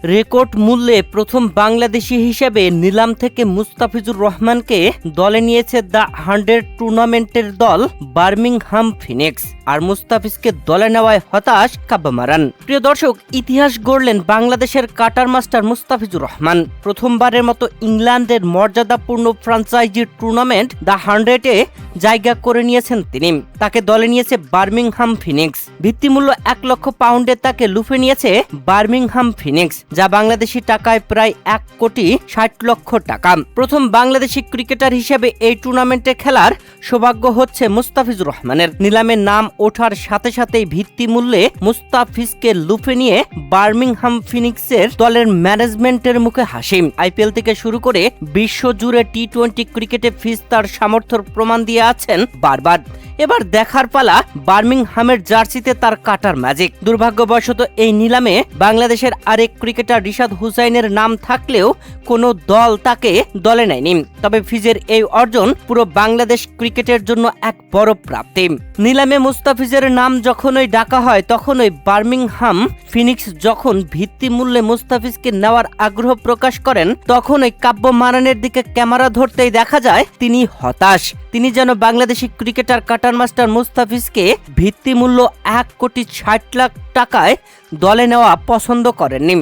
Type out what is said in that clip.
Record মূল্যে প্রথম বাংলাদেশি হিসেবে নিলাম থেকে মুস্তাফিজুর রহমানকে দলে নিয়েছে দ্য 100 টুর্নামেন্টের দল বার্মিংহাম ফিনিক্স। আর মুস্তাফিজকে দলে নেওয়ায় হতাশ কাব্বা মারান। প্রিয় দর্শক, ইতিহাস গড়লেন বাংলাদেশের কাটার মাস্টার মুস্তাফিজুর রহমান। প্রথমবারের মতো ইংল্যান্ডের মর্যাদাপূর্ণ ফ্র্যাঞ্চাইজি টুর্নামেন্ট দ্য 100-এ জায়গা করে নিয়েছেন তিনি। তাকে দলে নিয়েছে বার্মিংহাম ফিনিক্স। ভিত্তিমূল্য 1 লক্ষ পাউন্ডে তাকে লুফে নিয়েছে বার্মিংহাম ফিনিক্স, যা বাংলাদেশি টাকায় প্রায় 1 কোটি 60 লক্ষ টাকা। প্রথম বাংলাদেশি ক্রিকেটার হিসেবে এই টুর্নামেন্টে খেলার সৌভাগ্য হচ্ছে মুস্তাফিজুর রহমানের। নিলামে নাম ওঠার সাথে সাথেই ভিত্তিমূল্যে মুস্তাফিজকে লুফে নিয়ে বার্মিংহাম ফিনিক্সের দলের ম্যানেজমেন্টের মুখে হাসি। আইপিএল থেকে শুরু করে বিশ্বজুড়ে টি-20 ক্রিকেটে ফিজ তার সামর্থ্যের প্রমাণ দিয়ে আছেন বারবার। এবার দেখার পালা বার্মিংহামের জার্সিতে তার কাটার ম্যাজিক। দুর্ভাগ্যবশত এই নিলামে বাংলাদেশের আরেক ক্রিকেটার রিশাদ হুসাইনের নাম থাকলেও কোনো দল তাকে দলে নেয়নি। তবে ফিজের এই অর্জন পুরো বাংলাদেশ ক্রিকেটের জন্য এক বড় প্রাপ্তি। নিলামে মুস্তাফিজের নাম যখনই ডাকা হয় তখনই বার্মিংহাম ফিনিক্স যখন ভিত্তিমূল্যে মুস্তাফিজকে নেওয়ার আগ্রহ প্রকাশ করেন, তখনই কাব্য মারানের দিকে ক্যামেরা ধরতেই দেখা যায় তিনি হতাশ। তিনি যেন বাংলাদেশি ক্রিকেটার কাটার মাস্টার মুস্তাফিজকে ভিত্তিমূল্য 1 কোটি 60 লাখ টাকায় দলে নেওয়া পছন্দ করেননি।